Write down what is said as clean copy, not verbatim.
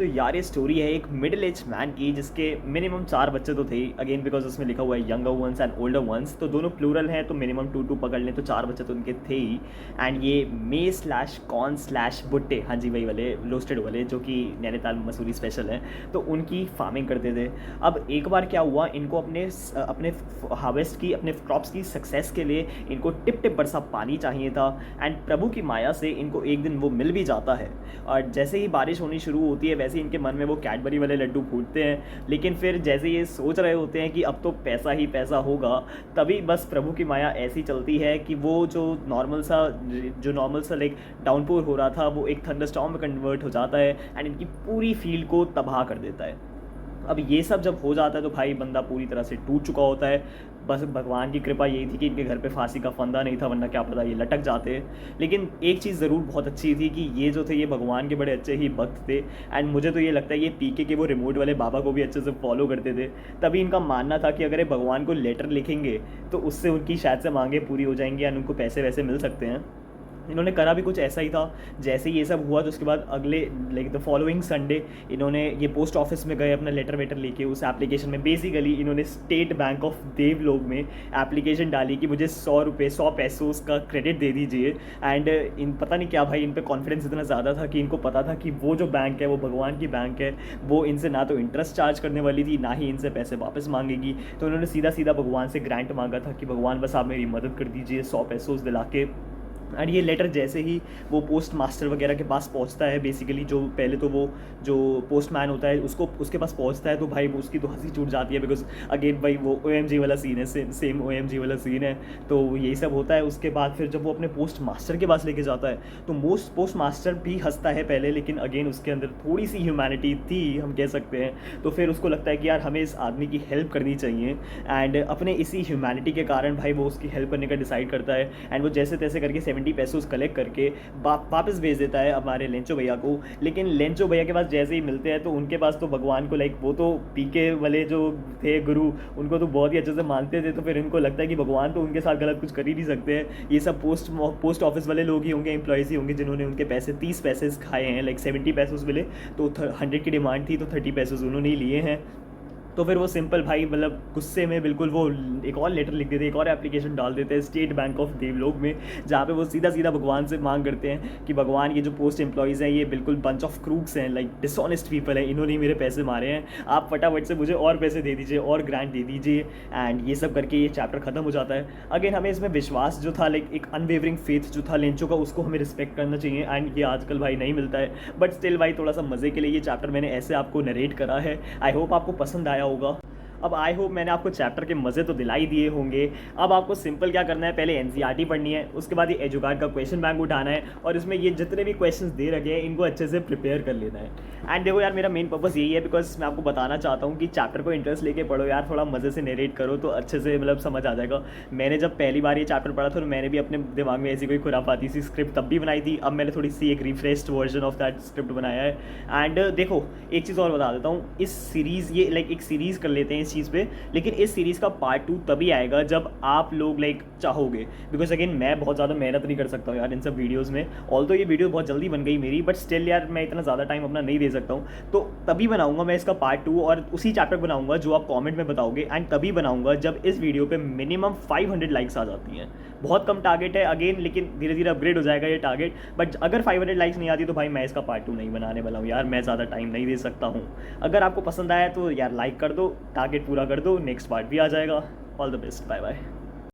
तो यार ये स्टोरी है एक मिडिल एज मैन की जिसके मिनिमम 4 बच्चे तो थे ही, अगेन बिकॉज उसमें लिखा हुआ है younger ones and older ones, तो दोनों प्लूरल हैं तो मिनिमम 2 पकड़ लें तो 4 बच्चे तो उनके थे ही। एंड ये मे स्लैश कॉर्न स्लैश भुट्टे, हाँ जी वही वाले रोस्टेड वाले जो कि नैनीताल मसूरी स्पेशल है, तो उनकी फार्मिंग करते थे। अब एक बार क्या हुआ, इनको अपने अपने हार्वेस्ट की, अपने क्रॉप्स की सक्सेस के लिए इनको टिप टिप बरसा पानी चाहिए था। एंड प्रभु की माया से इनको एक दिन वो मिल भी जाता है, और जैसे ही बारिश होनी शुरू होती है वैसे ही इनके मन में वो कैडबरी वाले लड्डू फूटते हैं। लेकिन फिर जैसे ये सोच रहे होते हैं कि अब तो पैसा ही पैसा होगा, तभी बस प्रभु की माया ऐसी चलती है कि वो जो नॉर्मल सा लाइक डाउनपोर हो रहा था वो एक थंडरस्टॉर्म में कन्वर्ट हो जाता है एंड इनकी पूरी फील्ड को तबाह कर देता है। अब ये सब जब हो जाता है तो भाई बंदा पूरी तरह से टूट चुका होता है। बस भगवान की कृपा यही थी कि इनके घर पे फांसी का फंदा नहीं था, वरना क्या पता ये लटक जाते। लेकिन एक चीज़ ज़रूर बहुत अच्छी थी कि ये जो थे ये भगवान के बड़े अच्छे ही भक्त थे। एंड मुझे तो ये लगता है ये पीके के वो रिमोट वाले बाबा को भी अच्छे से फॉलो करते थे। तभी इनका मानना था कि अगर ये भगवान को लेटर लिखेंगे तो उससे उनकी शायद से मांगे पूरी हो जाएंगी एंड उनको पैसे वैसे मिल सकते हैं। इन्होंने करा भी कुछ ऐसा ही था। जैसे ये सब हुआ तो उसके बाद अगले लाइक द फॉलोइंग संडे इन्होंने ये पोस्ट ऑफिस में गए अपना लेटर वेटर लेके। उस एप्लीकेशन में बेसिकली इन्होंने स्टेट बैंक ऑफ देवलोक में एप्लीकेशन डाली कि मुझे 100 पैसों का क्रेडिट दे दीजिए। एंड इन पता नहीं क्या भाई इन पे कॉन्फिडेंस इतना ज़्यादा था कि इनको पता था कि वो जो बैंक है वो भगवान की बैंक है, वो इनसे ना तो इंटरेस्ट चार्ज करने वाली थी ना ही इनसे पैसे वापस मांगेगी। तो उन्होंने सीधा सीधा भगवान से ग्रांट मांगा था कि भगवान बस आप मेरी मदद कर दीजिए 100 पैसों दिला के। एंड ये लेटर जैसे ही वो पोस्ट मास्टर वगैरह के पास पहुंचता है, बेसिकली जो पहले तो वो जो पोस्टमैन होता है उसको उसके पास पहुंचता है तो भाई वो उसकी तो हंसी छूट जाती है, बिकॉज अगेन भाई वो OMG वाला सीन है, सेम OMG वाला सीन है। तो यही सब होता है। उसके बाद फिर जब वो अपने पोस्ट मास्टर के पास लेके जाता है तो पोस्ट मास्टर भी हंसता है पहले, लेकिन अगेन उसके अंदर थोड़ी सी ह्यूमैनिटी थी हम कह सकते हैं। तो फिर उसको लगता है कि यार हमें इस आदमी की हेल्प करनी चाहिए। एंड अपने इसी ह्यूमैनिटी के कारण भाई वो उसकी हेल्प करने का डिसाइड करता है। एंड वो जैसे तैसे करके 70 पैसे कलेक्ट करके वापस भेज देता है हमारे लेंचो भैया को। लेकिन लेंचो भैया के पास जैसे ही मिलते हैं तो उनके पास तो भगवान को लाइक वो तो पीके वाले जो थे गुरु उनको तो बहुत ही अच्छे से मानते थे। तो फिर इनको लगता है कि भगवान तो उनके साथ गलत कुछ कर ही नहीं सकते हैं, ये सब पोस्ट ऑफिस वाले लोग ही होंगे, एम्प्लॉयज़ ही होंगे जिन्होंने उनके पैसे 30 पैसे खाए हैं। लाइक 70 पैसे मिले तो 100 की डिमांड थी तो 30 पैसे उन्होंने ही लिए हैं। तो फिर वो सिंपल भाई मतलब गुस्से में बिल्कुल वो एक और लेटर लिख देते हैं, एक और एप्लीकेशन डाल देते हैं स्टेट बैंक ऑफ देवलोक में, जहाँ पे वो सीधा सीधा भगवान से मांग करते हैं कि भगवान ये जो पोस्ट एम्प्लॉयज़ हैं ये बिल्कुल बंच ऑफ क्रूक्स हैं, लाइक डिसऑनेस्ट पीपल हैं, इन्होंने मेरे पैसे मारे हैं, आप फटाफट से मुझे और पैसे दे दीजिए और ग्रांट दे दीजिए। एंड ये सब करके ये चैप्टर खत्म हो जाता है। अगेन हमें इसमें विश्वास जो था लाइक एक अनवेवरिंग फेथ जो था लेंचो का, उसको हमें रिस्पेक्ट करना चाहिए। एंड ये आजकल भाई नहीं मिलता है, बट स्टिल भाई थोड़ा सा मज़े के लिए ये चैप्टर मैंने ऐसे आपको नरेट करा है। आई होप आपको पसंद आया होगा। अब आई होप मैंने आपको चैप्टर के मज़े तो दिला ही दिए होंगे। अब आपको सिंपल क्या करना है, पहले NCERT पढ़नी है, उसके बाद ये एजुगार्ड का क्वेश्चन बैंक उठाना है और इसमें ये जितने भी क्वेश्चंस दे रखे हैं इनको अच्छे से प्रिपेयर कर लेना है। एंड देखो यार मेरा मेन पर्पस यही है, बिकॉज मैं आपको बताना चाहता हूँ कि चैप्टर को इंटरेस्ट लेके पढ़ो यार, थोड़ा मज़े से नरेट करो तो अच्छे से मतलब समझ आ जाएगा। मैंने जब पहली बार ये चैप्टर पढ़ा था तो मैंने भी अपने दिमाग में ऐसी कोई खुराफाती सी स्क्रिप्ट तब भी बनाई थी, अब मैंने थोड़ी सी एक refreshed version of that script बनाया है। एंड देखो एक चीज़ और बता देता हूँ, इस सीरीज़ ये लाइक एक सीरीज़ कर लेते हैं इस चीज़ पे, लेकिन इस सीरीज़ का पार्ट 2 तभी आएगा जब आप लोग लाइक चाहोगे, बिकॉज अगेन मैं बहुत ज़्यादा मेहनत नहीं कर सकता हूँ यार इन सब वीडियोज़ में। ऑल तो ये वीडियो बहुत जल्दी बन गई मेरी, बट स्टिल यार मैं इतना ज़्यादा टाइम अपना नहीं दे सकता हूँ। तो तभी बनाऊंगा मैं इसका पार्ट 2 और उसी चैप्टर बनाऊंगा जो आप कमेंट में बताओगे। एंड तभी बनाऊंगा जब इस वीडियो पे मिनिमम 500 लाइक्स आ जाती हैं। बहुत कम टारगेट है अगेन, लेकिन धीरे धीरे अपग्रेड हो जाएगा ये टारगेट। बट अगर 500 लाइक्स नहीं आती तो भाई मैं इसका पार्ट 2 नहीं बनाने वाला हूँ यार, मैं ज़्यादा टाइम नहीं दे सकता हूँ। अगर आपको पसंद आया तो यार लाइक कर दो, टारगेट पूरा कर दो, नेक्स्ट पार्ट भी आ जाएगा। All the best, bye bye.